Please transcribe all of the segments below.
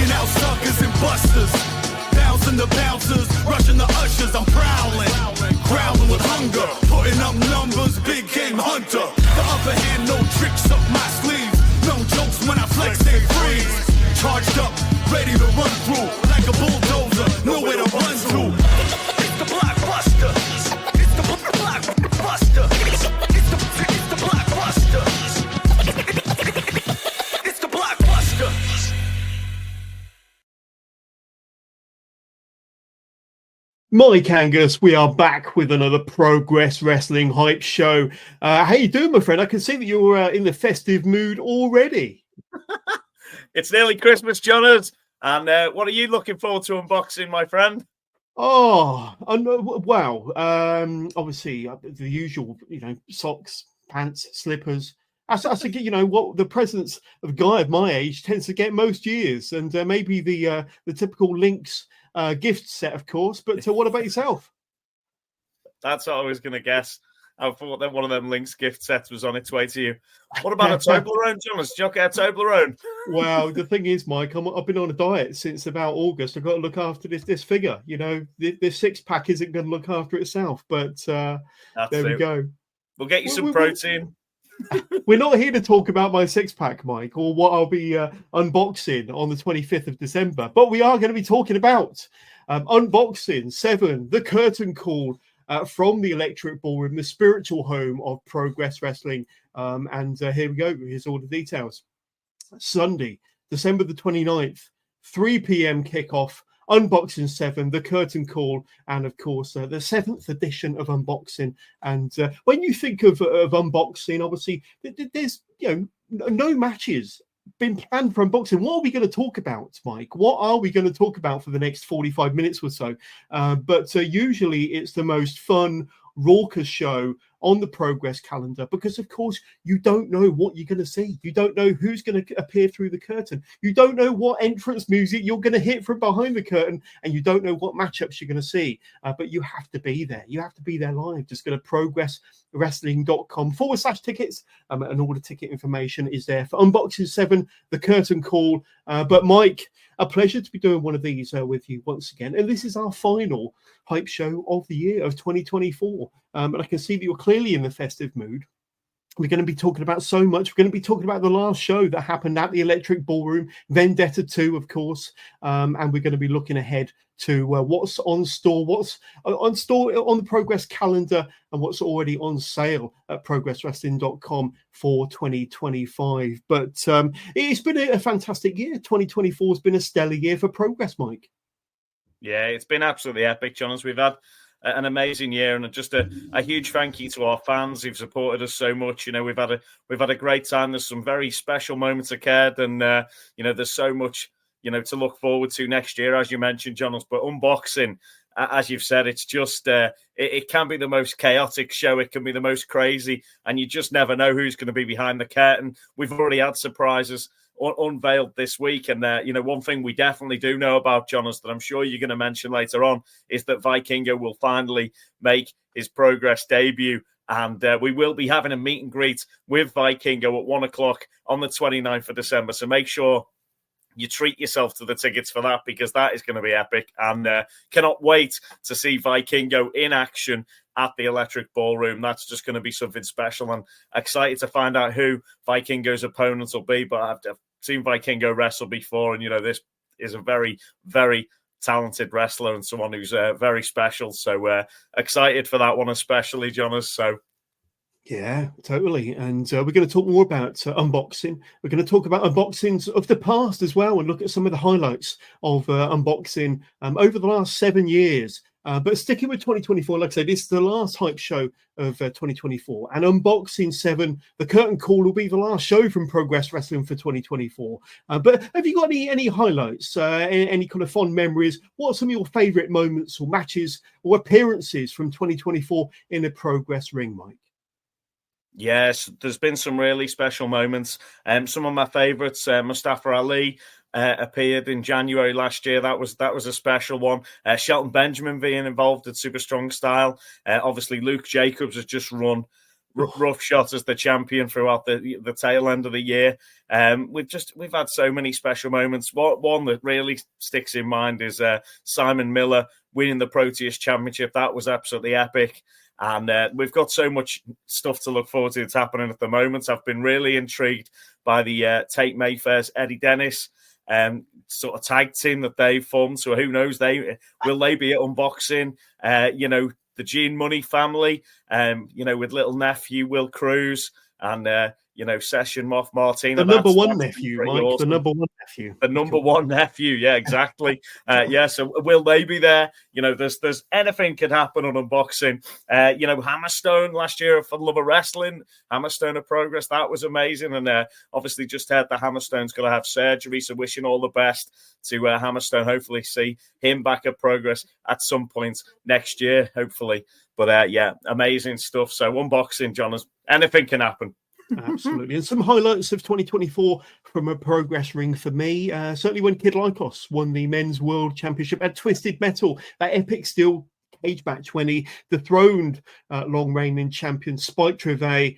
knocking out suckers and busters. Bouncing the bouncers, rushing the ushers. I'm prowling, growling with hunger, putting up numbers, big game hunter. The upper hand, no tricks up my sleeves. No jokes when I flex and freeze. Charged up, ready to run through. Like a bulldozer, nowhere to run to. It's the blockbuster. It's the blockbuster. It's the blockbuster. It's the blockbuster. Mike Angus, we are back with another Progress Wrestling hype show. How you doing, my friend? I can see that you're in the festive mood already. It's nearly Christmas, Jonas. And what are you looking forward to unboxing, my friend? Oh, wow. Obviously, the usual, socks, pants, slippers. I think, what the presents of a guy of my age tends to get most years. And maybe the typical Lynx gift set, of course. But what about yourself? That's what I was going to guess. I thought that one of them Lynx gift sets was on its way to you. What about a Toblerone, Jonas? Do you get a Toblerone? Well, the thing is, Mike, I've been on a diet since about August. I've got to look after this figure. This six-pack isn't going to look after itself. But there we go. We'll get you some protein. We're not here to talk about my six-pack, Mike, or what I'll be unboxing on the 25th of December. But we are going to be talking about unboxing 7, the curtain call from the Electric Ballroom, the spiritual home of Progress Wrestling. And here we go. Here's all the details. Sunday, December the 29th, 3 p.m. kickoff. Unboxing 7, the curtain call, and of course the 7th edition of unboxing. And when you think of unboxing, obviously there's no matches been planned for unboxing. What are we going to talk about, Mike? What are we going to talk about for the next 45 minutes or so? But usually it's the most fun, raucous show on the Progress calendar, because of course you don't know what you're going to see. You don't know who's going to appear through the curtain. You don't know what entrance music you're going to hit from behind the curtain, and you don't know what matchups you're going to see. But you have to be there. You have to be there live. Just go to progresswrestling.com/tickets, and all the ticket information is there for Unboxing 7, the curtain call. But Mike, a pleasure to be doing one of these with you once again. And this is our final hype show of the year of 2024. And I can see that you're clearly in the festive mood. We're going to be talking about so much. We're going to be talking about the last show that happened at the Electric Ballroom, Vendetta 2, of course. And we're going to be looking ahead to what's on store, what's on store on the Progress calendar, and what's already on sale at progresswrestling.com for 2025. But it's been a fantastic year. 2024 has been a stellar year for Progress, Mike. Yeah, it's been absolutely epic, Jonas. We've had an amazing year, and just a huge thank you to our fans who've supported us so much. We've had a great time. There's some very special moments occurred, and there's so much to look forward to next year, as you mentioned, Jonas. But unboxing, as you've said, it's just it can be the most chaotic show. It can be the most crazy, and you just never know who's going to be behind the curtain. We've already had surprises unveiled this week, and one thing we definitely do know about, Jonas, that I'm sure you're going to mention later on, is that Vikingo will finally make his Progress debut, and we will be having a meet and greet with Vikingo at 1 o'clock on the 29th of December. So make sure you treat yourself to the tickets for that, because that is going to be epic, and cannot wait to see Vikingo in action at the Electric Ballroom. That's just going to be something special, and excited to find out who Vikingo's opponents will be. But I've seen Vikingo wrestle before, and this is a very, very talented wrestler and someone who's very special. So excited for that one, especially, Jonas. So yeah, totally. And we're going to talk more about unboxing. We're going to talk about unboxings of the past as well, and look at some of the highlights of unboxing over the last 7 years. But sticking with 2024, like I said, this is the last hype show of 2024. And Unboxing 7, the curtain call, will be the last show from Progress Wrestling for 2024. But have you got any highlights, any kind of fond memories? What are some of your favourite moments or matches or appearances from 2024 in the Progress ring, Mike? Yes, there's been some really special moments. Some of my favourites, Mustafa Ali appeared in January last year. That was a special one. Shelton Benjamin being involved in Super Strong Style. Obviously, Luke Jacobs has just run rough shot as the champion throughout the tail end of the year. We've had so many special moments. One that really sticks in mind is Simon Miller winning the Proteus Championship. That was absolutely epic. And we've got so much stuff to look forward to that's happening at the moment. I've been really intrigued by the Tate Mayfair's Eddie Dennis sort of tag team that they've formed. So who knows, will they be at unboxing? The Gene Money family, with little nephew Will Cruz and Session Moff Martina. The number one nephew, Mike. Awesome. The number one nephew. The number one nephew. Yeah, exactly. So will they be there? There's anything could happen on unboxing. Hammerstone last year for Love of Wrestling. Hammerstone of Progress. That was amazing. And obviously just heard that Hammerstone's going to have surgery. So wishing all the best to Hammerstone. Hopefully see him back at Progress at some point next year, hopefully. But amazing stuff. So unboxing, John, anything can happen. Absolutely. And some highlights of 2024 from a Progress ring for me. Certainly when Kid Lycos won the Men's World Championship at Twisted Metal, that epic steel cage match when he dethroned long reigning champion Spike Trivet,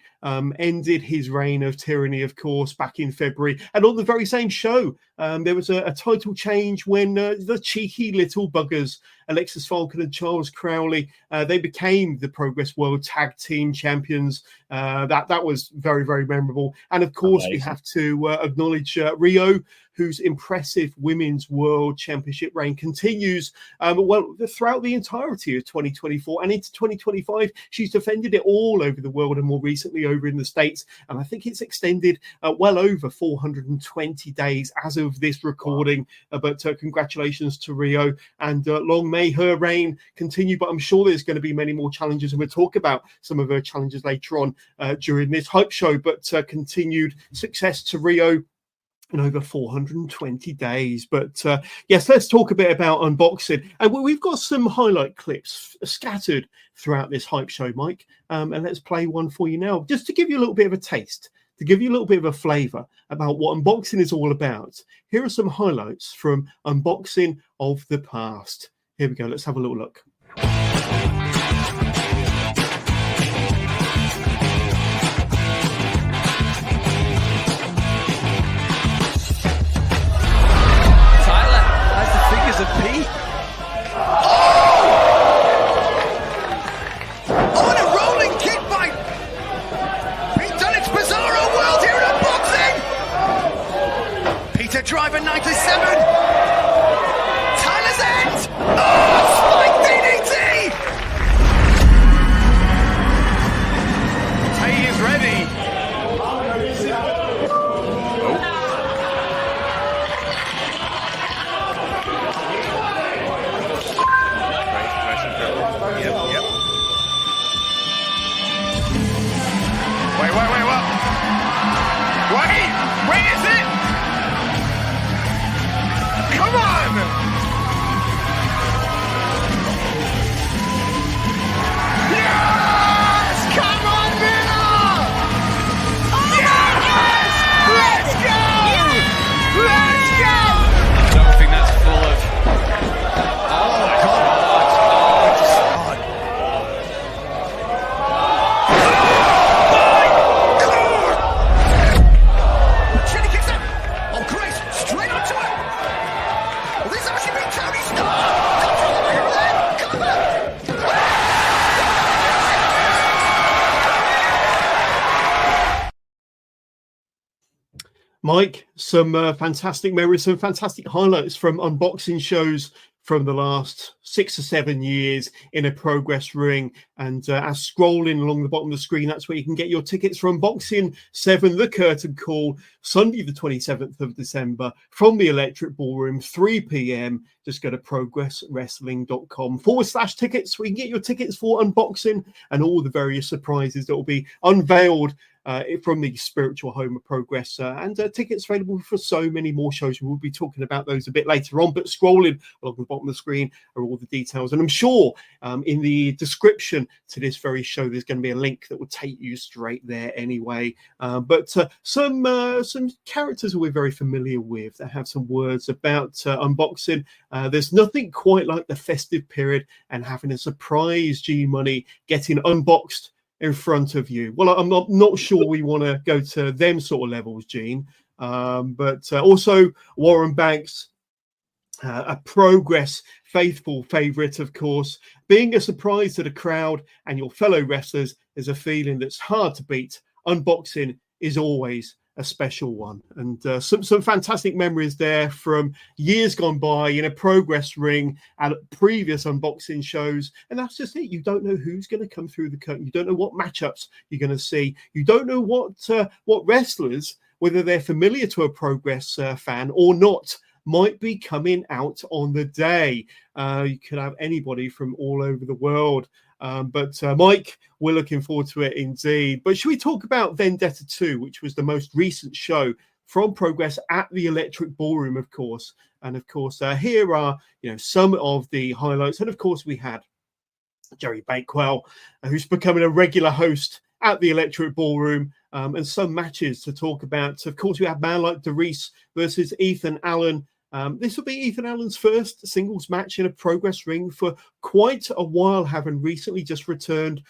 ended his reign of tyranny, of course, back in February. And on the very same show, there was a title change when the cheeky little buggers, Alexis Falcon and Charles Crowley, they became the Progress World Tag Team Champions. That was very, very memorable. And of course, we have to acknowledge Rio, whose impressive Women's World Championship reign continues throughout the entirety of 2024 and into 2025. She's defended it all over the world and more recently over in the States. And I think it's extended well over 420 days as of this recording. But congratulations to Rio, and long may her reign continue. But I'm sure there's going to be many more challenges, and we'll talk about some of her challenges later on during this hype show. But continued success to Rio in over 420 days. But yes, let's talk a bit about unboxing. And we've got some highlight clips scattered throughout this hype show, Mike. And let's play one for you now, just to give you a little bit of a taste, to give you a little bit of a flavour about what unboxing is all about. Here are some highlights from unboxing of the past. Here we go. Let's have a little look. Of Pete. Oh, and a rolling kick by Pete Dunnett's Bizarro World here at unboxing. Peter Driver 97. Tyler's end. Oh, spike DDT. Tay is ready. Wait, is it? Come on! Yes! Come on, Miller! Yes! Let's go! Let's go! I don't think that's full of... Oh, God. Mike, some fantastic memories, some fantastic highlights from unboxing shows from the last 6 or 7 years in a Progress ring. And as scrolling along the bottom of the screen, that's where you can get your tickets for Unboxing 7, The Curtain Call, Sunday the 27th of December from the Electric Ballroom, 3 p.m. Just go to progresswrestling.com/tickets where you can get your tickets for unboxing and all the various surprises that will be unveiled from the spiritual home of Progress, and tickets available for so many more shows. We'll be talking about those a bit later on, but scrolling along the bottom of the screen are all the details. And I'm sure in the description to this very show, there's going to be a link that will take you straight there anyway. But some characters that we're very familiar with that have some words about unboxing. There's nothing quite like the festive period and having a surprise G-Money getting unboxed in front of you. Well, I'm not sure we want to go to them sort of levels, Gene. But also Warren Banks, a Progress faithful favourite, of course. Being a surprise to the crowd and your fellow wrestlers is a feeling that's hard to beat. Unboxing is always a special one. And some fantastic memories there from years gone by in a Progress ring and previous unboxing shows. And that's just it. You don't know who's going to come through the curtain. You don't know what matchups you're going to see. You don't know what wrestlers, whether they're familiar to a Progress fan or not, might be coming out on the day. You could have anybody from all over the world. But Mike, we're looking forward to it indeed. But should we talk about Vendetta 2, which was the most recent show from Progress at the Electric Ballroom, of course. And of course, here are some of the highlights. And of course, we had Jerry Bakewell, who's becoming a regular host at the Electric Ballroom, and some matches to talk about. Of course, we have man like DeReiss versus Ethan Allen. This will be Ethan Allen's first singles match in a Progress ring for quite a while, having recently just returned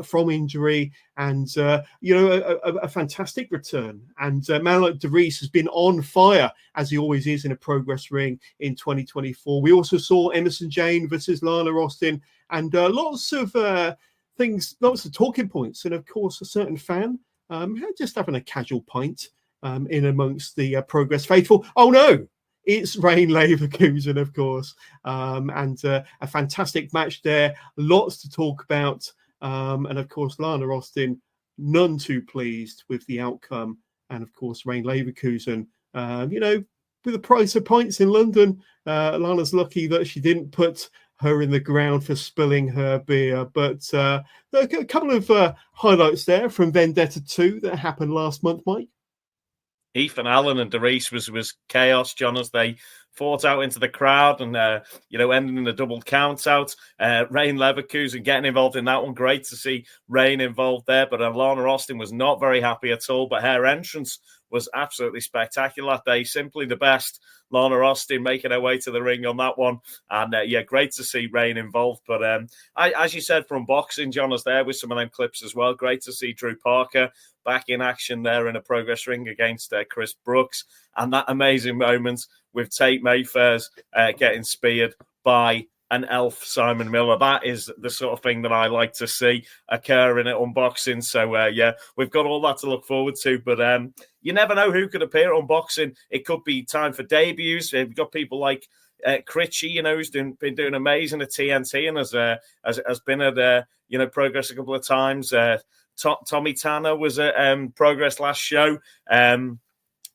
from injury, and a fantastic return. And man like DeReiss has been on fire, as he always is in a Progress ring in 2024. We also saw Emerson Jane versus Lana Austin, and lots of things, lots of talking points, and of course a certain fan just having a casual pint in amongst the Progress faithful. Oh no! It's Rain Leverkusen, of course, and a fantastic match there. Lots to talk about. And, of course, Lana Austin, none too pleased with the outcome. And, of course, Rain Leverkusen, with the price of pints in London, Lana's lucky that she didn't put her in the ground for spilling her beer. But a couple of highlights there from Vendetta 2 that happened last month, Mike. Ethan Allen and DeReiss was chaos, John, as they fought out into the crowd and, ending in a double count out. Rain Leverkusen getting involved in that one. Great to see Rain involved there. But Lana Austin was not very happy at all. But her entrance was absolutely spectacular that day. Simply the best. Lana Austin making her way to the ring on that one. And, great to see Rain involved. But as you said, from boxing, John was there with some of them clips as well. Great to see Drew Parker back in action there in a Progress ring against Chris Brooks. And that amazing moment with Tate Mayfair's getting speared by an elf, Simon Miller. That is the sort of thing that I like to see occur in an unboxing. So, we've got all that to look forward to. But you never know who could appear at unboxing. It could be time for debuts. We've got people like Critchy, who's been doing amazing at TNT and has been at Progress a couple of times. Tommy Tanner was at Progress last show.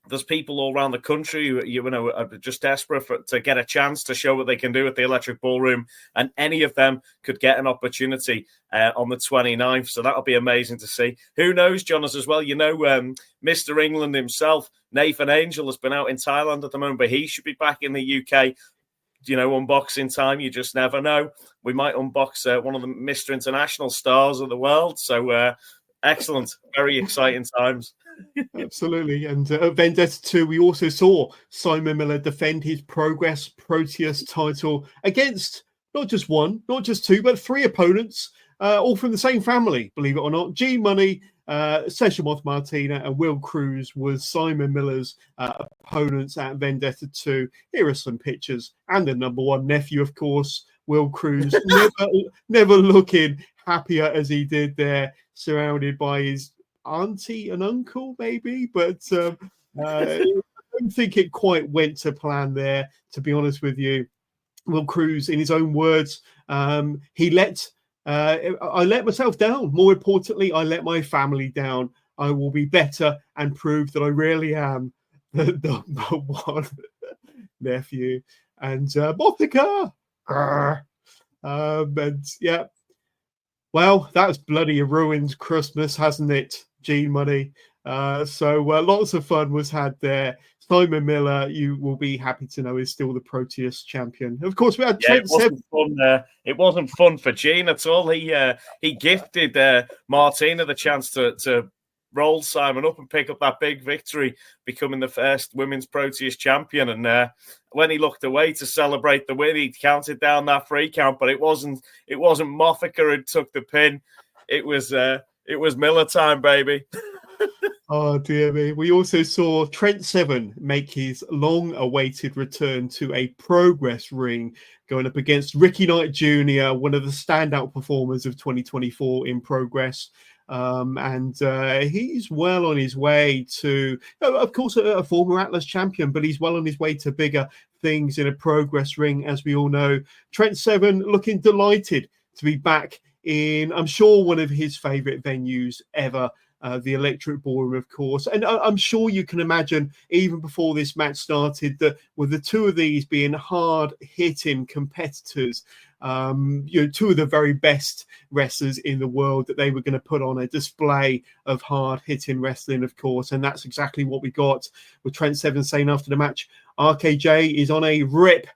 There's people all around the country who are just desperate to get a chance to show what they can do at the Electric Ballroom, and any of them could get an opportunity on the 29th. So that'll be amazing to see. Who knows, Jonas, as well? Mr. England himself, Nathan Angel, has been out in Thailand at the moment, but he should be back in the UK. Unboxing time, you just never know. We might unbox one of the Mr. International stars of the world. So excellent, very exciting times. Absolutely. And at Vendetta 2, we also saw Simon Miller defend his Progress Proteus title against not just one, not just two, but three opponents, all from the same family, believe it or not. G Money, Seshamoth Martina, and Will Cruz was Simon Miller's opponents at Vendetta 2. Here are some pictures. And the number one nephew, of course, Will Cruz, never looking happier as he did there, surrounded by his auntie and uncle, maybe, but I don't think it quite went to plan there, to be honest with you. Will Cruz, in his own words, I let myself down. More importantly, I let my family down. I will be better and prove that I really am the number one nephew. And Mothika! And yeah, well, that's bloody ruined Christmas, hasn't it, Gene Money? So lots of fun was had there. Simon Miller, you will be happy to know, is still the Proteus champion. Of course, we had it wasn't fun. It wasn't fun for Gene at all. He gifted Martina the chance to roll Simon up and pick up that big victory, becoming the first women's Proteus champion. And when he looked away to celebrate the win, he counted down that 3 count, but it wasn't Mothica who took the pin. It was It was Miller time, baby. Oh, dear me. We also saw Trent Seven make his long-awaited return to a Progress ring, going up against Ricky Knight Jr., one of the standout performers of 2024 in Progress. And he's well on his way to, of course, a former Atlas champion, but he's well on his way to bigger things in a Progress ring, as we all know. Trent Seven looking delighted to be back in, I'm sure, one of his favorite venues ever. The Electric Ballroom, of course. And I'm sure you can imagine, even before this match started, that with the two of these being hard-hitting competitors, two of the very best wrestlers in the world, that they were going to put on a display of hard-hitting wrestling, of course. And that's exactly what we got with Trent Seven saying after the match, RKJ is on a rip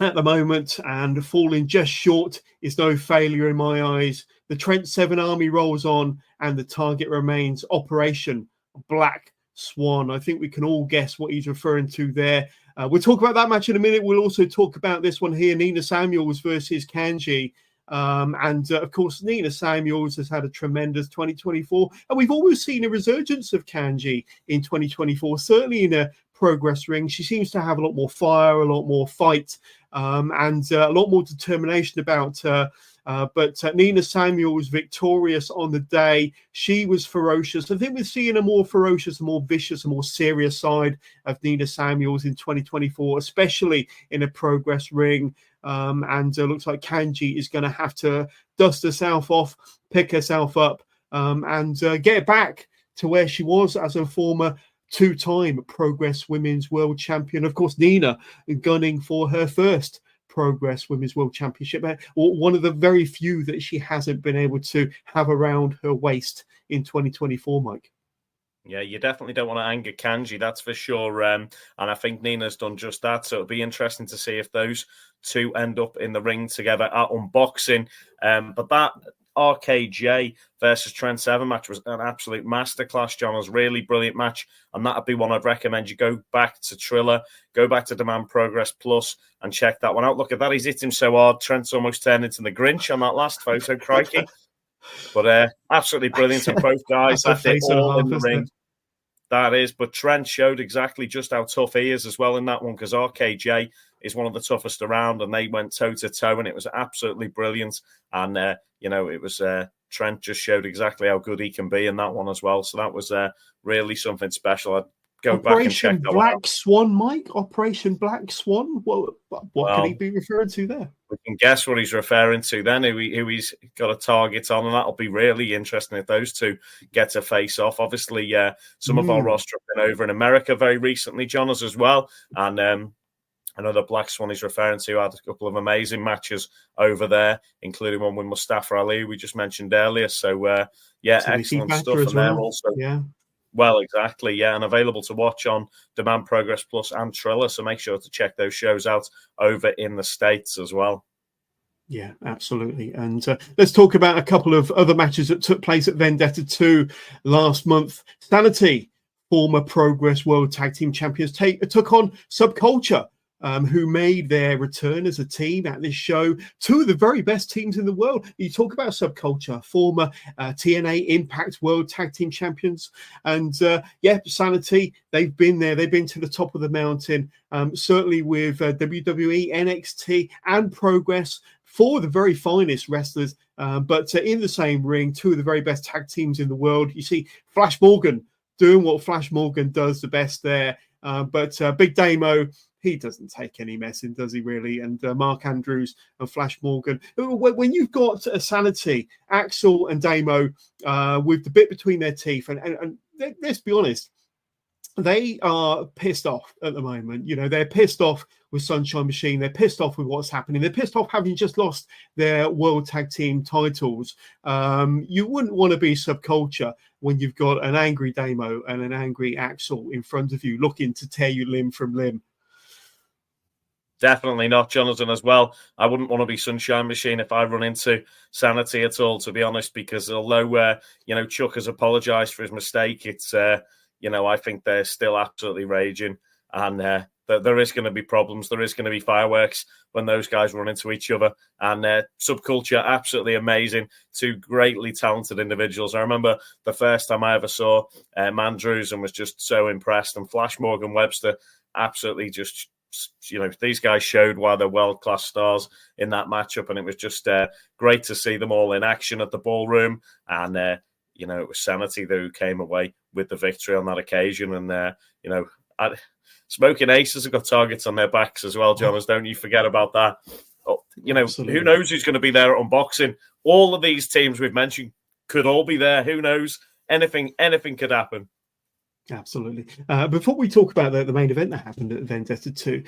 at the moment, and falling just short is no failure in my eyes. The Trent Seven Army rolls on, and the target remains Operation Black Swan. I think we can all guess what he's referring to there. We'll talk about that match in a minute. We'll also talk about this one here, Nina Samuels versus Kanji. Of course, Nina Samuels has had a tremendous 2024, and we've always seen a resurgence of Kanji in 2024, certainly in a Progress ring. She seems to have a lot more fire, a lot more fight, and a lot more determination about her. But Nina Samuel was victorious on the day. She was ferocious. I think we're seeing a more ferocious, a more vicious, a more serious side of Nina Samuels in 2024, especially in a Progress ring. Looks like Kanji is going to have to dust herself off, pick herself up, and get back to where she was as a former two-time Progress Women's World Champion. Of course, Nina gunning for her first Progress Women's World Championship, one of the very few that she hasn't been able to have around her waist in 2024, Mike. Yeah, you definitely don't want to anger Kanji, that's for sure. And I think Nina's done just that. So it'll be interesting to see if those two end up in the ring together at Unboxing. But that RKJ versus Trent Seven match was an absolute masterclass, John. It was a really brilliant match, and that'd be one I'd recommend you go back to Triller, go back to Demand Progress Plus, and check that one out. Look at that, he's hit him so hard, Trent's almost turned into the Grinch on that last photo, crikey. But absolutely brilliant, and both guys left it all in the ring. That is, but Trent showed exactly just how tough he is as well in that one, because RKJ is one of the toughest around, and they went toe-to-toe, and it was absolutely brilliant. And, it was Trent just showed exactly how good he can be in that one as well. So that was really something special. I'd go back and check that one out. Black Swan, Mike? Operation Black Swan? What can he be referring to there? We can guess what he's referring to then, who he's got a target on, and that'll be really interesting if those two get to face off. Obviously, some of our roster have been over in America very recently, John, as well. And another Black Swan he's referring to had a couple of amazing matches over there, including one with Mustafa Ali, we just mentioned earlier. So, excellent stuff. And they're also, well, exactly, yeah, and available to watch on Demand Progress Plus and Triller. So make sure to check those shows out over in the States as well. Yeah, absolutely. And let's talk about a couple of other matches that took place at Vendetta 2 last month. Sanity, former Progress World Tag Team Champions, took on Subculture, who made their return as a team at this show. Two of the very best teams in the world. You talk about Subculture, former TNA Impact World Tag Team Champions. And Sanity, they've been there. They've been to the top of the mountain, certainly with WWE, NXT, and Progress. Four of the very finest wrestlers, but in the same ring, two of the very best tag teams in the world. You see Flash Morgan doing what Flash Morgan does the best there. But Big Damo, he doesn't take any messing, does he really? And Mark Andrews and Flash Morgan. When you've got Sanity, Axel and Damo with the bit between their teeth, and let's be honest, they are pissed off at the moment. They're pissed off with Sunshine Machine. They're pissed off with what's happening. They're pissed off having just lost their World Tag Team titles. You wouldn't want to be Subculture when you've got an angry Damo and an angry Axel in front of you looking to tear you limb from limb. Definitely not, Jonathan, as well. I wouldn't want to be Sunshine Machine if I run into Sanity at all, to be honest, because although, Chuck has apologised for his mistake, it's, I think they're still absolutely raging. And there is going to be problems. There is going to be fireworks when those guys run into each other. And Subculture, absolutely amazing. Two greatly talented individuals. I remember the first time I ever saw Mandrews and was just so impressed. And Flash Morgan Webster, absolutely just, these guys showed why they're world-class stars in that matchup. And it was just great to see them all in action at the ballroom. And, it was Sanity who came away with the victory on that occasion. And, Smoking Aces have got targets on their backs as well, Jonas. Don't you forget about that. Absolutely. Who knows who's going to be there at unboxing? All of these teams we've mentioned could all be there. Who knows? Anything could happen. Absolutely. Before we talk about the main event that happened at Vendetta 2,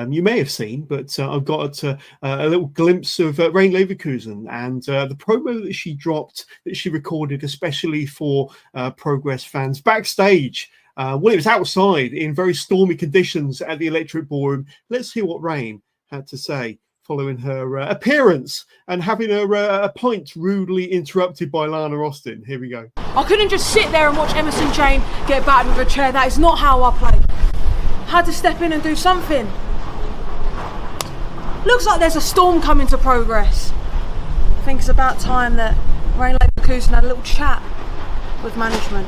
you may have seen, but I've got a little glimpse of Rain Leverkusen and the promo that she dropped, that she recorded especially for Progress fans backstage. It was outside in very stormy conditions at the Electric Ballroom. Let's hear what Rain had to say following her appearance and having a pint rudely interrupted by Lana Austin. Here we go. I couldn't just sit there and watch Emerson Jane get battered with a chair. That is not how I play. Had to step in and do something. Looks like there's a storm coming to Progress. I think it's about time that Rain Leverkusen had a little chat with management.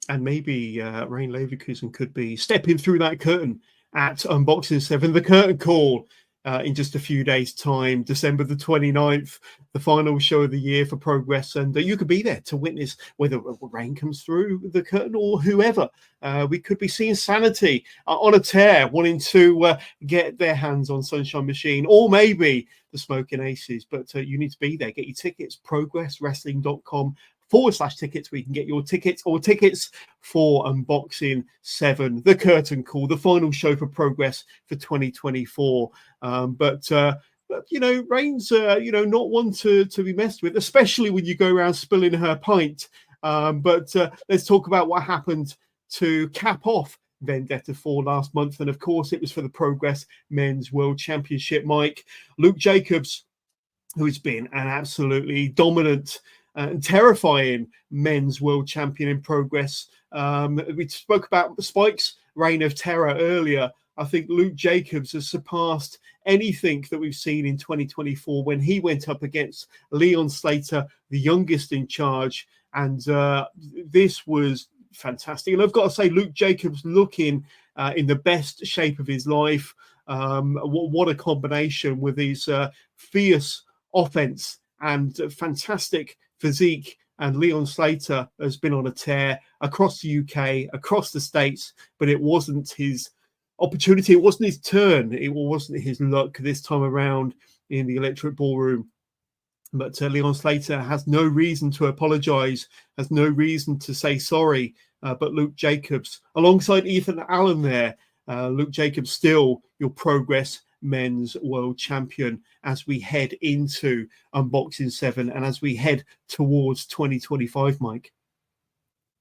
And maybe Rain Leverkusen could be stepping through that curtain at Unboxing 7, the curtain call in just a few days' time, December the 29th, the final show of the year for Progress. And you could be there to witness whether Rain comes through the curtain or whoever. We could be seeing Sanity on a tear, wanting to get their hands on Sunshine Machine, or maybe the Smoking Aces. But you need to be there. Get your tickets, progresswrestling.com/tickets, where you can get your tickets or tickets for Unboxing 7, the curtain call, the final show for Progress for 2024. But Rain's not one to be messed with, especially when you go around spilling her pint. But let's talk about what happened to cap off Vendetta 4 last month. And of course, it was for the Progress Men's World Championship. Mike, Luke Jacobs, who has been an absolutely dominant and terrifying men's world champion in Progress. We spoke about Spike's reign of terror earlier. I think Luke Jacobs has surpassed anything that we've seen in 2024 when he went up against Leon Slater, the youngest in charge. And this was fantastic. And I've got to say, Luke Jacobs looking in the best shape of his life. What a combination with his fierce offense and fantastic physique. And Leon Slater has been on a tear across the UK, across the States, but it wasn't his opportunity. It wasn't his turn. It wasn't his luck this time around in the Electric Ballroom. But Leon Slater has no reason to apologise, has no reason to say sorry. But Luke Jacobs, alongside Ethan Allen there, Luke Jacobs still your Progress Men's World Champion as we head into Unboxing 7 and as we head towards 2025, Mike.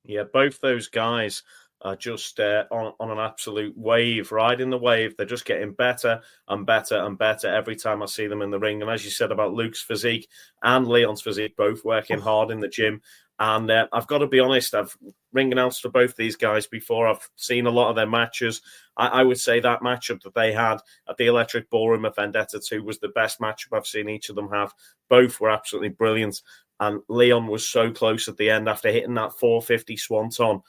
Yeah, both those guys are just on an absolute wave, riding the wave. They're just getting better and better and better every time I see them in the ring. And as you said about Luke's physique and Leon's physique, both working hard in the gym. And I've got to be honest, I've ring announced for both these guys before. I've seen a lot of their matches. I would say that matchup that they had at the Electric Ballroom at Vendetta 2 was the best matchup I've seen each of them have. Both were absolutely brilliant. And Leon was so close at the end after hitting that 450 swanton.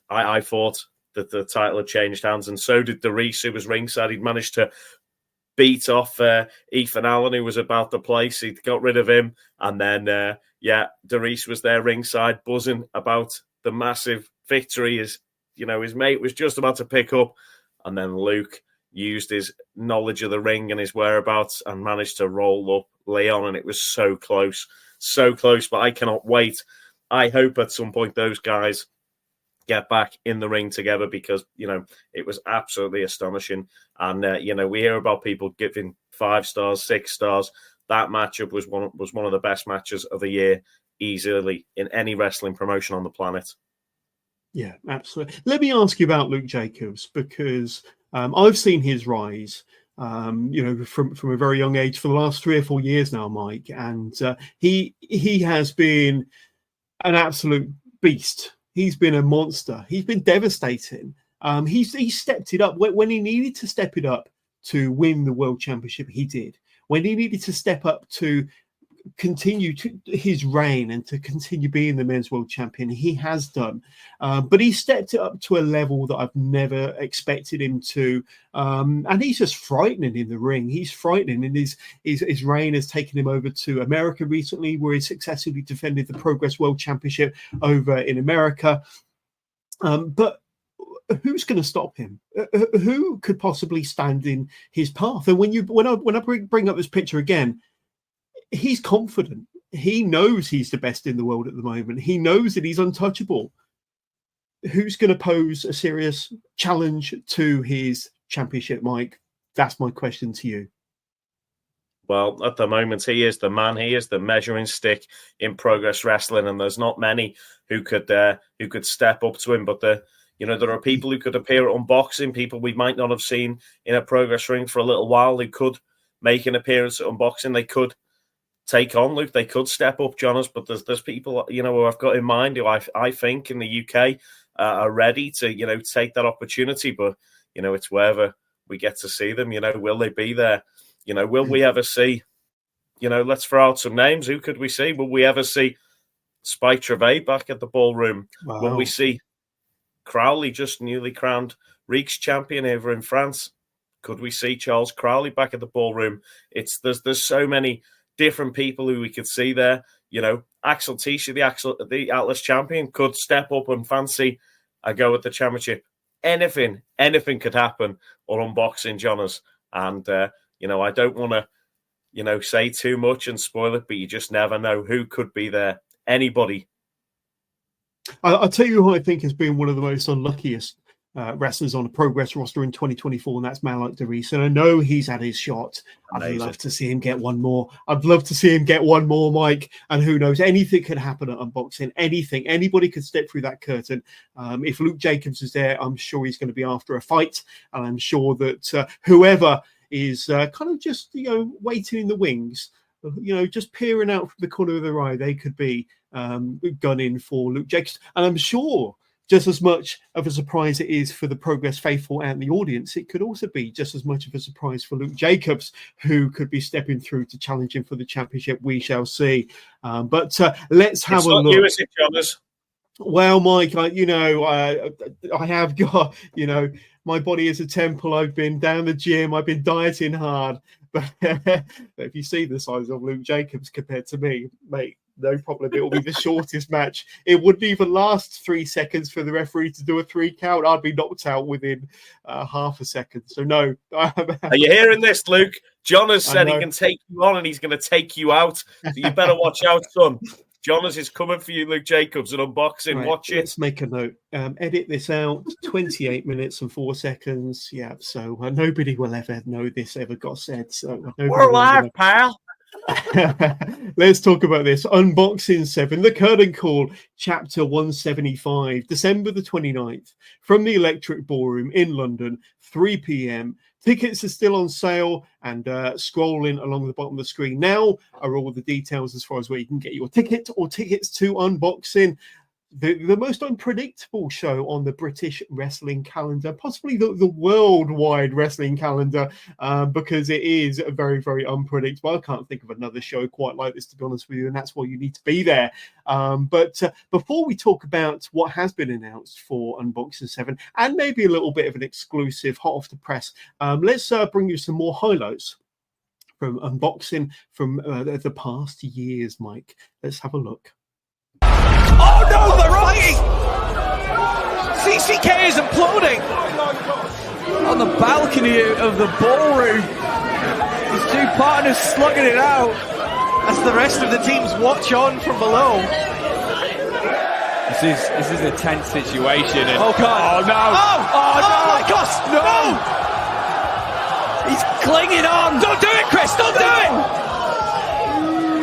I thought that the title had changed hands, and so did Darius, who was ringside. He'd managed to beat off Ethan Allen, who was about the place. He'd got rid of him, and then Darius was there ringside, buzzing about the massive victory. His mate was just about to pick up, and then Luke used his knowledge of the ring and his whereabouts and managed to roll up Leon, and it was so close. But I cannot wait. I hope at some point those guys get back in the ring together, because it was absolutely astonishing. And we hear about people giving 5 stars, 6 stars. That matchup was one of the best matches of the year, easily, in any wrestling promotion on the planet. Yeah, absolutely. Let me ask you about Luke Jacobs, because I've seen his rise from a very young age for the last 3 or 4 years now, Mike, and he has been an absolute beast. He's been a monster. He's been devastating. He's stepped it up when he needed to step it up to win the World Championship. He did. When he needed to step up to continue his reign and to continue being the men's world champion, he has done. But he stepped it up to a level that I've never expected him to. And he's just frightening in the ring. He's frightening, and his reign has taken him over to America recently, where he successfully defended the Progress World Championship over in America. But who's going to stop him? Who could possibly stand in his path? And when I bring up this picture again, he's confident. He knows he's the best in the world at the moment. He knows that he's untouchable. Who's going to pose a serious challenge to his championship, Mike? That's my question to you. Well, at the moment, he is the man. He is the measuring stick in Progress Wrestling, and there's not many who could step up to him. But there are people who could appear at Unboxing, people we might not have seen in a Progress ring for a little while. They could make an appearance at Unboxing. They could take on Luke. They could step up, Jonas. But there's people who I've got in mind who I think in the UK are ready to take that opportunity. But it's wherever we get to see them. Will they be there? Will we ever see? Let's throw out some names. Who could we see? Will we ever see Spike Trevay back at the Ballroom? Wow. Will we see Crowley, just newly crowned Reeks champion over in France? Could we see Charles Crowley back at the Ballroom? There's so many different people who we could see there. Axel Tisha, the Atlas champion, could step up and fancy a go at the championship. Anything could happen on Unboxing, Jonas. And I don't want to say too much and spoil it, but you just never know who could be there. Anybody. I'll tell you who I think has been one of the most unluckiest wrestlers on a Progress roster in 2024, and that's Malak Darius. And I know he's had his shot. Amazing. I'd love to see him get one more. Mike. And who knows? Anything could happen at Unboxing. Anything. Anybody could step through that curtain. If Luke Jacobs is there, I'm sure he's going to be after a fight. And I'm sure that whoever is kind of just, waiting in the wings, just peering out from the corner of their eye, they could be gunning for Luke Jacobs. And I'm sure just as much of a surprise it is for the Progress faithful and the audience, it could also be just as much of a surprise for Luke Jacobs, who could be stepping through to challenge him for the championship. We shall see. But let's have a look. You, is it, Jonas? Well, Mike, I have got, my body is a temple. I've been down the gym. I've been dieting hard. But if you see the size of Luke Jacobs compared to me, mate, no problem. It will be the shortest match. It wouldn't even last 3 seconds for the referee to do a 3 count. I'd be knocked out within half a second. So no. Are you hearing this, Luke? Jonas said he can take you on and he's going to take you out. So you better watch out, son. Jonas is coming for you, Luke Jacobs, at Unboxing. Right, watch it. Let's make a note. Edit this out. 28 minutes and 4 seconds. Yeah, so nobody will ever know this ever got said. So we're live, pal. Let's talk about this. Unboxing 7, the Curtain Call, Chapter 175, December the 29th, from the Electric Ballroom in London, 3 p.m. Tickets are still on sale, and scrolling along the bottom of the screen now are all the details as far as where you can get your ticket or tickets to Unboxing. The most unpredictable show on the British wrestling calendar, possibly the worldwide wrestling calendar, because it is very, very unpredictable. I can't think of another show quite like this, to be honest with you, and that's why you need to be there. But before we talk about what has been announced for Unboxing 7, and maybe a little bit of an exclusive hot off the press, let's bring you some more highlights from Unboxing from the past years, Mike. Let's have a look. Oh no, they're fighting! CCK is imploding on the balcony of the ballroom. His two partners slugging it out as the rest of the teams watch on from below. This is a tense situation. And oh god! Oh no! Oh no! Oh my gosh! No! He's clinging on. Don't do it, Chris! Don't do it!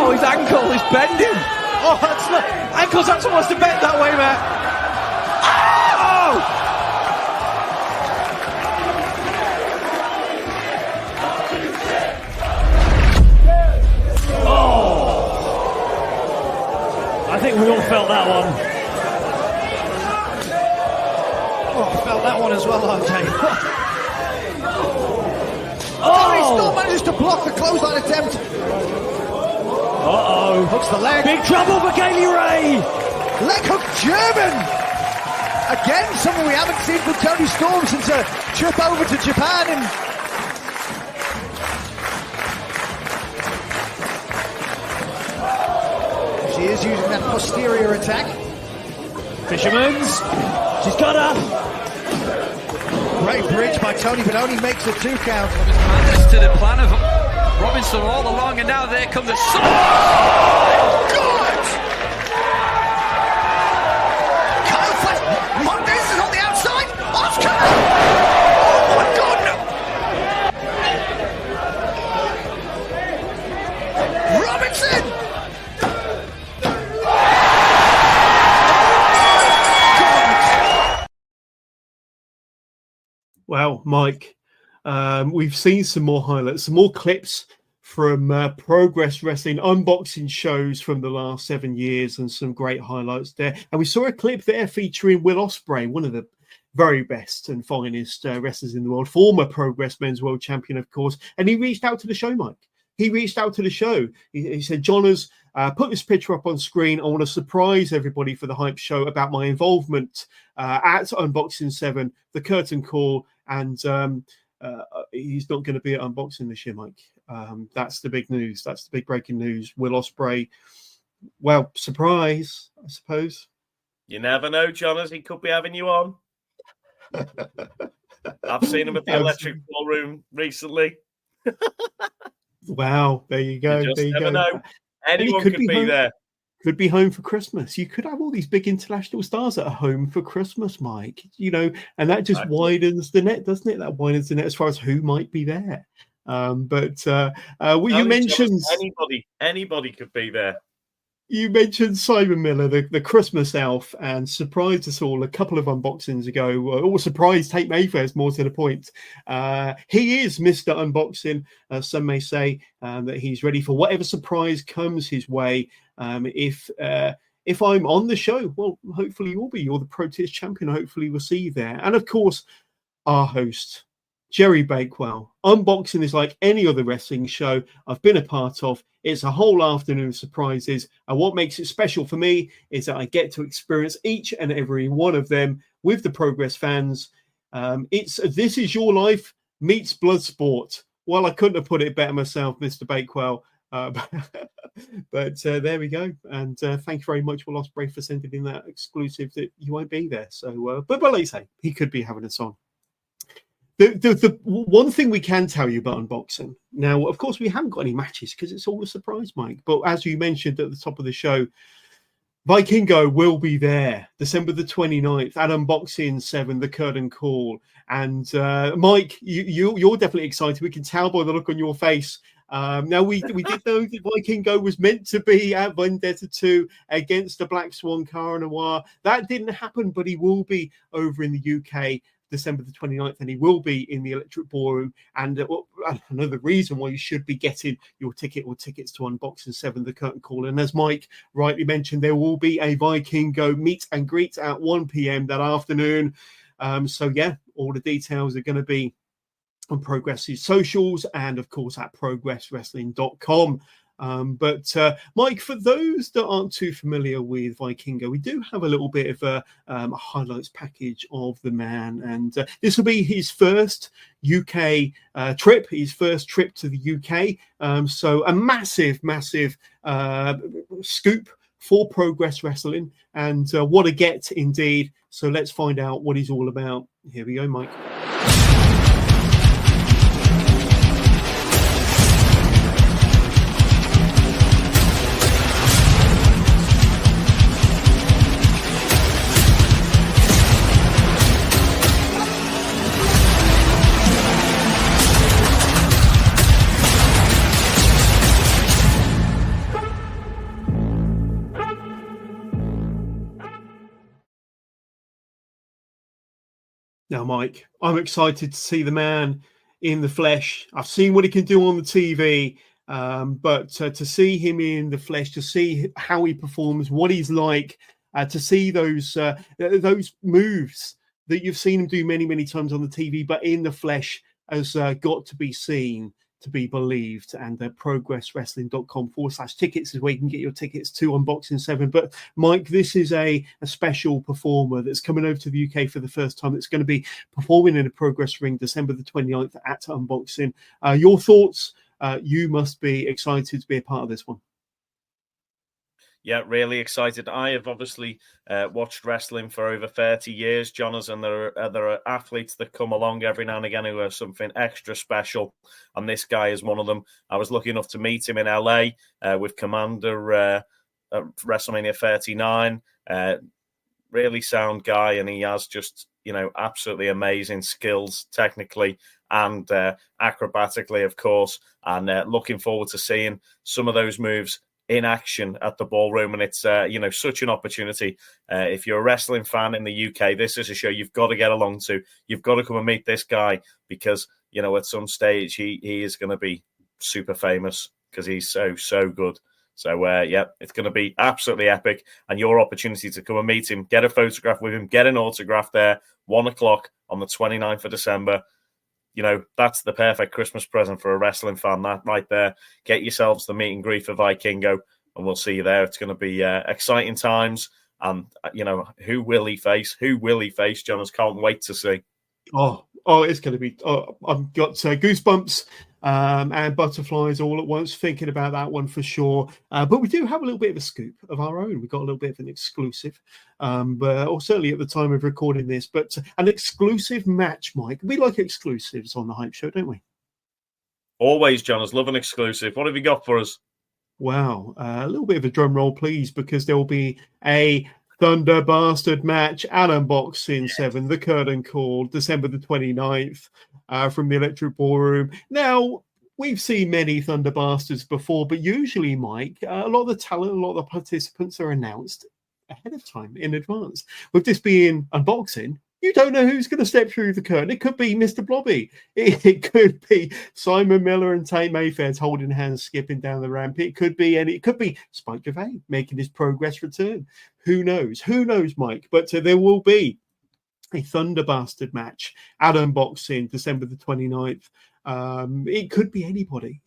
Oh, his ankle is bending. Oh, that's not... Ankles aren't supposed to bend that way, Matt. I think we all felt that one. Oh, I felt that one as well, RJ. Tony still manages to block the clothesline attempt. Uh-oh. Hooks the leg. Big trouble for Kaylee Ray. Leg hook German. Again, something we haven't seen from Tony Storm since a trip over to Japan. And she is using that posterior attack. Fisherman's. She's got her. Great bridge by Tony, but only makes a 2 count. Madness to the plan of Robinson all along, and now there comes a... Oh, God! Kyle Flash. Mondes is on the outside. Oscar! Oh, my God! No. Robinson! Wow, Mike, we've seen some more highlights, some more clips from Progress Wrestling unboxing shows from the last 7 years, and some great highlights there. And we saw a clip there featuring Will Ospreay, one of the very best and finest wrestlers in the world, former Progress Men's World Champion, of course. And he reached out to the show, Mike. He reached out to the show. He said, John has put this picture up on screen. I want to surprise everybody for the hype show about my involvement at Unboxing 7, the curtain call. And he's not going to be at Unboxing this year, Mike. That's the big news. That's the big breaking news. Will Ospreay, well, surprise, I suppose. You never know, John, as he could be having you on. I've seen him at the Electric Ballroom recently. Wow, there you go. You there you never go. know. Anyone could be home, there. Could be home for Christmas. You could have all these big international stars at home for Christmas, Mike. You know, and that just widens the net, doesn't it? That widens the net as far as who might be there. You mentioned anybody could be there. You mentioned Simon Miller, the Christmas elf, and surprised us all a couple of unboxings ago. Or surprised Tate Mayfair's, more to the point. He is Mr. Unboxing. Some may say that he's ready for whatever surprise comes his way. If I'm on the show, well, hopefully you'll be. You're the Pro Tiers champion. Hopefully we'll see you there. And of course, our host, Jerry Bakewell. Unboxing is like any other wrestling show I've been a part of. It's a whole afternoon of surprises. And what makes it special for me is that I get to experience each and every one of them with the Progress fans. This is your life meets Bloodsport. Well, I couldn't have put it better myself, Mr. Bakewell. But there we go. And thank you very much, Will Ospreay, for sending in that exclusive that you won't be there. So, but like I say, he could be having us on. The one thing we can tell you about unboxing now, of course, we haven't got any matches because it's all a surprise, Mike. But as you mentioned at the top of the show, Vikingo will be there December the 29th at Unboxing 7, the curtain call. And Mike, you're definitely excited. We can tell by the look on your face. Now, we did know that Vikingo was meant to be at Vendetta 2 against the Black Swan Cara Noir. That didn't happen, but he will be over in the UK December the 29th, and he will be in the Electric Ballroom. And another reason why you should be getting your ticket or tickets to Unboxing 7, the curtain call. And as Mike rightly mentioned, there will be a Vikingo meet and greet at 1 p.m. that afternoon. So, yeah, all the details are going to be on Progress's socials and, of course, at progresswrestling.com. But Mike, for those that aren't too familiar with Vikingo, we do have a little bit of a highlights package of the man, and this will be his first UK trip, his first trip to the UK. So a massive scoop for Progress Wrestling, and what a get indeed. So let's find out what he's all about. Here we go, Mike. Now, Mike, I'm excited to see the man in the flesh. I've seen what he can do on the TV. But to see him in the flesh, to see how he performs, what he's like, to see those moves that you've seen him do many, many times on the TV, but in the flesh has got to be seen, to be believed. And progresswrestling.com/tickets is where you can get your tickets to Unboxing 7. But Mike, this is a special performer that's coming over to the UK for the first time. That's going to be performing in a Progress ring December the 29th at Unboxing. Your thoughts? You must be excited to be a part of this one. Yeah, really excited. I have obviously watched wrestling for over 30 years, Jonas, and there are athletes that come along every now and again who are something extra special, and this guy is one of them. I was lucky enough to meet him in LA with Commander at WrestleMania 39. Really sound guy, and he has just, absolutely amazing skills technically and acrobatically, of course, and looking forward to seeing some of those moves in action at the ballroom. And it's such an opportunity. If you're a wrestling fan in the UK, this is a show you've got to get along to. You've got to come and meet this guy, because at some stage he is going to be super famous, because he's so good. So it's going to be absolutely epic, and your opportunity to come and meet him, get a photograph with him, get an autograph there, 1:00 on the 29th of December. That's the perfect Christmas present for a wrestling fan, that right there. Get yourselves the meet and greet for Vikingo, and we'll see you there. It's going to be exciting times. And, who will he face? Jonas, can't wait to see. Oh, it's going to be... I've got goosebumps and butterflies all at once thinking about that one for sure. But we do have a little bit of a scoop of our own. We've got a little bit of an exclusive, or certainly at the time of recording this, but an exclusive match, Mike. We like exclusives on the Hype Show, don't we? Always, Jonas. Love an exclusive. What have you got for us? Wow. A little bit of a drum roll, please, because there will be a Thunder Bastard match at Unboxing 7, the curtain call, December the 29th, from the Electric Ballroom. Now, we've seen many Thunder Bastards before, but usually, Mike, a lot of the talent, a lot of the participants are announced ahead of time, in advance. With this being Unboxing, you don't know who's going to step through the curtain. It could be Mr. Blobby. It could be Simon Miller and Tate Mayfair's holding hands, skipping down the ramp. It could be Spike Gervais making his Progress return. Who knows? Who knows, Mike? But there will be a Thunder Bastard match at Unboxing December the 29th. It could be anybody.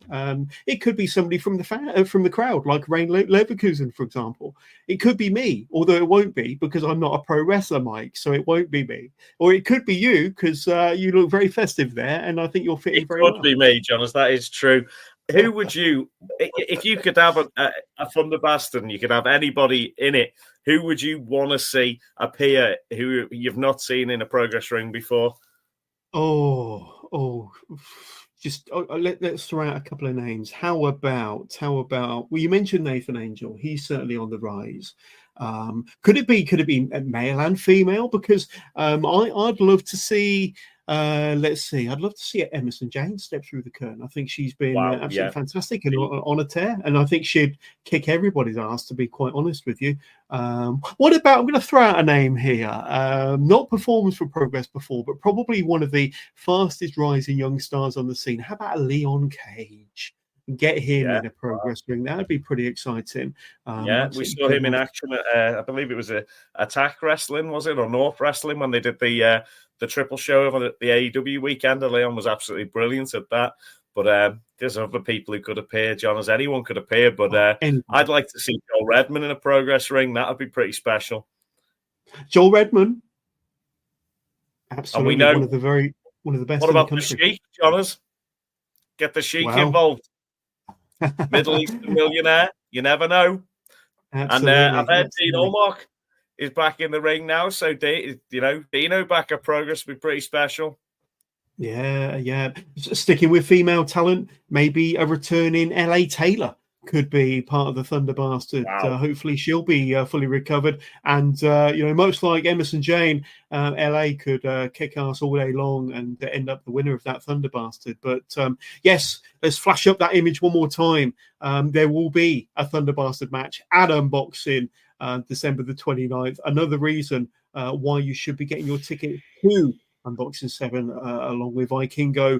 It could be somebody from the crowd, like Rain Leverkusen, for example. It could be me, although it won't be, because I'm not a pro wrestler, Mike. So it won't be me. Or it could be you, because you look very festive there, and I think you're fitting very well. It could be me, Jonas. That is true. Who would you, if you could have a Thunder Bastard and you could have anybody in it, who would you want to see appear who you've not seen in a Progress ring before? Let's throw out a couple of names. How about? Well, you mentioned Nathan Angel. He's certainly on the rise. Could it be male and female? Because I'd love to see. Let's see. I'd love to see Emerson Jane step through the curtain. I think she's been absolutely fantastic and on a tear, and I think she'd kick everybody's ass, to be quite honest with you. What about? I'm going to throw out a name here. Not performed for Progress before, but probably one of the fastest rising young stars on the scene. How about Leon Cage? Get him in a Progress ring. That would be pretty exciting. We saw him in action at, I believe it was a Attack Wrestling, was it, or North Wrestling, when they did the triple show over the AEW weekend. And Leon was absolutely brilliant at that. But there's other people who could appear, John, as anyone could appear. But I'd like to see Joel Redman in a Progress ring. That would be pretty special. Joel Redman, absolutely, and we know, one of the best. What about the Sheik, Jonas? Get the Sheik involved. Middle Eastern millionaire. You never know. Absolutely. And I've heard Dean Allmark is back in the ring now. So, Dino back at Progress would be pretty special. Yeah. Sticking with female talent, maybe a returning LA Taylor could be part of the Thunder Bastard. Wow. Hopefully she'll be fully recovered. And, much like Emerson Jane, LA could kick ass all day long and end up the winner of that Thunder Bastard. But, yes, let's flash up that image one more time. There will be a Thunder Bastard match at Unboxing December the 29th. Another reason why you should be getting your ticket to Unboxing 7 along with Vikingo.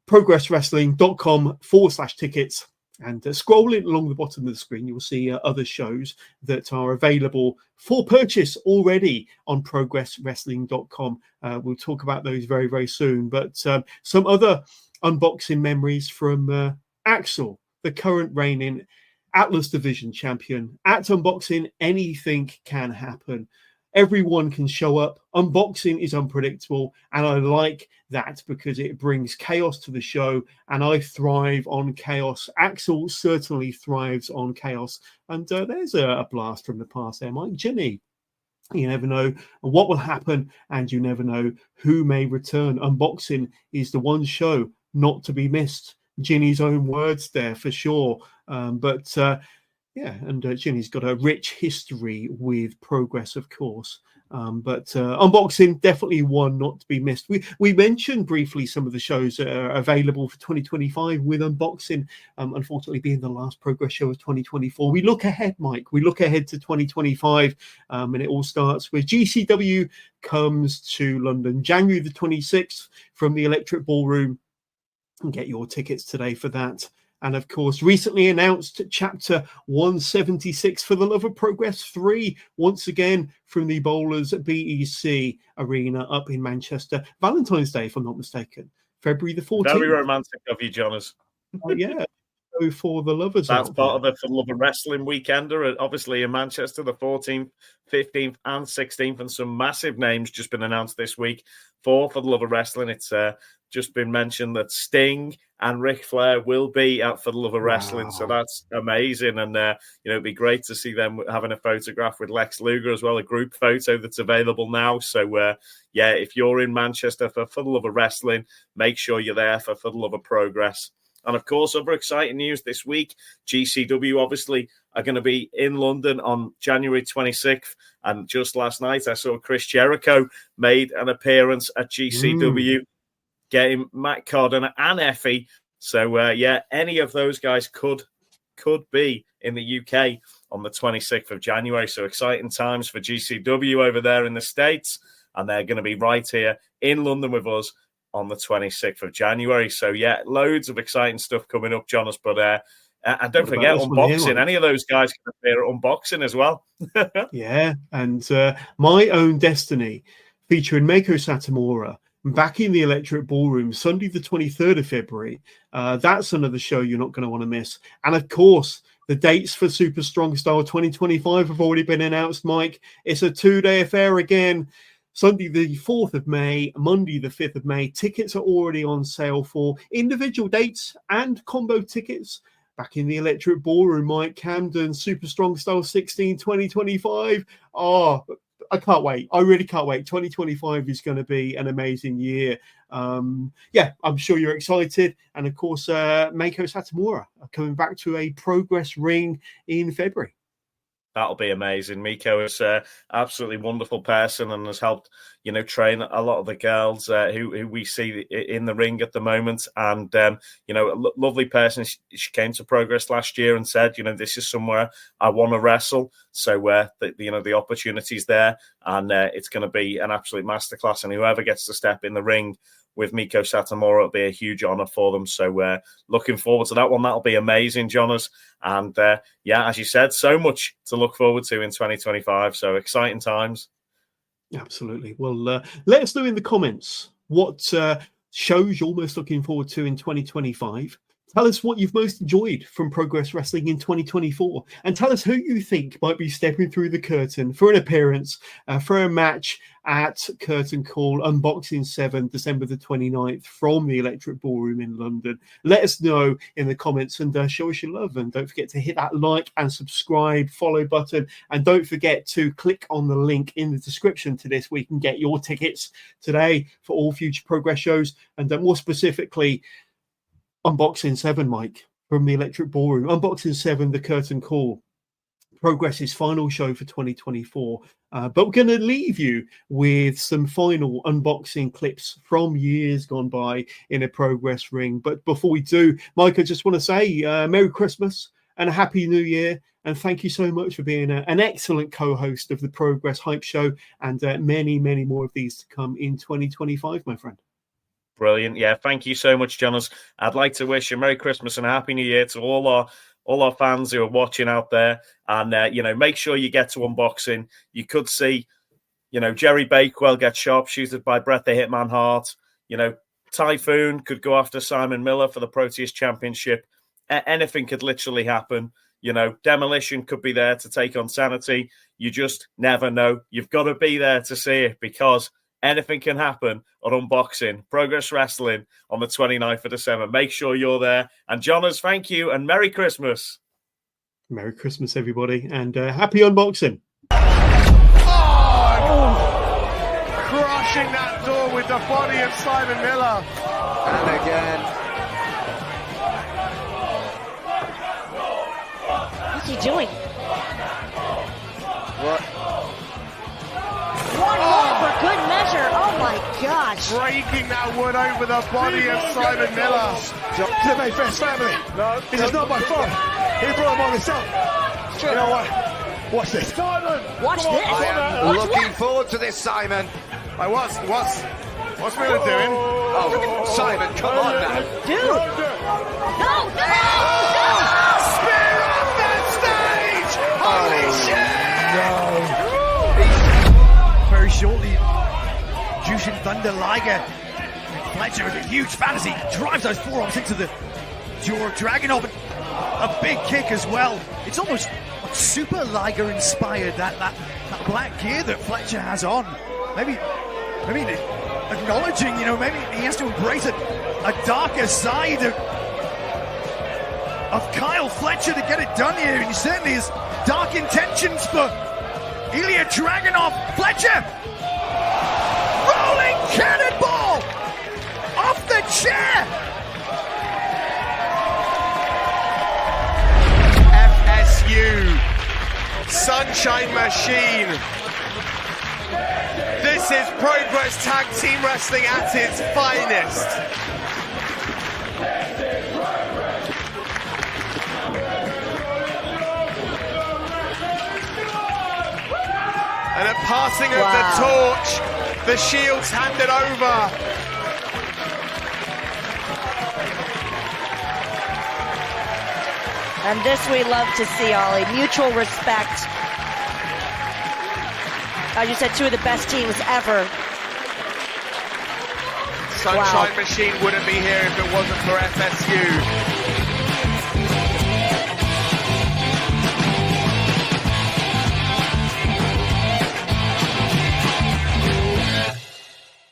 progresswrestling.com/tickets. And scrolling along the bottom of the screen, you'll see other shows that are available for purchase already on progresswrestling.com. We'll talk about those very, very soon. But some other unboxing memories from Axel, the current reigning Atlas Division champion. At unboxing, anything can happen. Everyone can show up. Unboxing is unpredictable, and I like that because it brings chaos to the show, and I thrive on chaos. Axel certainly thrives on chaos, and there's a blast from the past there, Mike. Jimmy, you never know what will happen, and you never know who may return. Unboxing is the one show not to be missed. Ginny's own words there for sure. Yeah, and Ginny's got a rich history with Progress, of course. But unboxing, definitely one not to be missed. We mentioned briefly some of the shows that are available for 2025 with unboxing, unfortunately being the last Progress show of 2024. We look ahead, Mike. We look ahead to 2025, and it all starts with GCW comes to London, January the 26th from the Electric Ballroom. And get your tickets today for that. And of course, recently announced Chapter 176 for the Love of Progress 3, once again from the Bowlers BEC Arena up in Manchester. Valentine's Day, if I'm not mistaken, February the 14th. Very romantic of you, Jonas. Yeah. So for the lovers, that's part of the For the Love of Wrestling weekender, obviously in Manchester, the 14th, 15th, and 16th, and some massive names just been announced this week for the Love of Wrestling. It's just been mentioned that Sting and Ric Flair will be at For the Love of Wrestling, so that's amazing. And it'd be great to see them having a photograph with Lex Luger as well, a group photo that's available now. So if you're in Manchester for the Love of Wrestling, make sure you're there for the Love of Progress. And of course, other exciting news this week, GCW obviously are going to be in London on January 26th. And just last night, I saw Chris Jericho made an appearance at GCW, getting Matt Cardona and Effie. So, any of those guys could be in the UK on the 26th of January. So exciting times for GCW over there in the States. And they're going to be right here in London with us on the 26th of January. So, loads of exciting stuff coming up, Jonas. But and don't forget, unboxing. Any of those guys can appear at unboxing as well. Yeah, and My Own Destiny, featuring Meiko Satomura, back in the Electric Ballroom, Sunday the 23rd of February. That's another show you're not going to want to miss. And, of course, the dates for Super Strong Style 2025 have already been announced, Mike. It's a 2-day affair again. Sunday the 4th of May, Monday the 5th of May. Tickets are already on sale for individual dates and combo tickets. Back in the Electric Ballroom, Mike, Camden, Super Strong Style 16 2025. Oh, I can't wait. I really can't wait. 2025 is going to be an amazing year. I'm sure you're excited. And of course, Meiko Satomura coming back to a Progress ring in February. That'll be amazing. Meiko is an absolutely wonderful person and has helped, train a lot of the girls who we see in the ring at the moment. And, a lovely person. She came to Progress last year and said, this is somewhere I want to wrestle. So, the opportunity's there, and it's going to be an absolute masterclass. And whoever gets to step in the ring with Meiko Satomura, it'll be a huge honor for them. So looking forward to that one. That'll be amazing, Jonas. And as you said, so much to look forward to in 2025. So exciting times. Absolutely. Well, let us know in the comments what shows you're most looking forward to in 2025. Tell us what you've most enjoyed from Progress Wrestling in 2024. And tell us who you think might be stepping through the curtain for an appearance, for a match at Curtain Call Unboxing 7, December the 29th from the Electric Ballroom in London. Let us know in the comments and show us your love. And don't forget to hit that like and subscribe, follow button. And don't forget to click on the link in the description to this where you can get your tickets today for all future Progress shows. And more specifically, Unboxing 7, Mike, from the Electric Ballroom. Unboxing 7, the Curtain Call. Progress's final show for 2024. But we're going to leave you with some final unboxing clips from years gone by in a Progress ring. But before we do, Mike, I just want to say Merry Christmas and a Happy New Year. And thank you so much for being an excellent co-host of the Progress Hype Show. And many, many more of these to come in 2025, my friend. Brilliant. Yeah, thank you so much, Jonas. I'd like to wish a Merry Christmas and a Happy New Year to all our fans who are watching out there. And, make sure you get to unboxing. You could see, Jerry Bakewell get sharpshooted by Bret the Hitman Hart. Typhoon could go after Simon Miller for the Proteus Championship. Anything could literally happen. Demolition could be there to take on Sanity. You just never know. You've got to be there to see it because anything can happen at Unboxing Progress Wrestling on the 29th of December. Make sure you're there. And Jonas, thank you and Merry Christmas. Merry Christmas, everybody, and happy unboxing. Crushing that door with the body of Simon Miller. And again. What's he doing? What? One more for good measure. Oh my gosh. Breaking that wood over the body of Simon Miller. To the Mayfair's family. No, This is not my fault. He brought him on himself. Sure. You know what? Watch this. Simon! Watch Come on, this. come on, I am looking forward to this, Simon. What's Miller doing? Oh, Simon, come on now. Dude. No. Spear off that stage! Holy shit! Very shortly, Jushin Thunder Liger. Fletcher with a huge fantasy. Drives those forearms into the jaw of Dragunov. A big kick as well. It's almost like Super Liger inspired, that black gear that Fletcher has on. Maybe acknowledging, maybe he has to embrace a darker side of Kyle Fletcher to get it done here. And he certainly has dark intentions for Ilya Dragunov. Fletcher! Rolling cannonball! Off the chair! FSU Sunshine Machine. This is Progress Tag Team Wrestling at its finest. And a passing of the torch, the shield's handed over. And this we love to see, Ollie. Mutual respect. As you said, two of the best teams ever. Sunshine Machine wouldn't be here if it wasn't for FSU.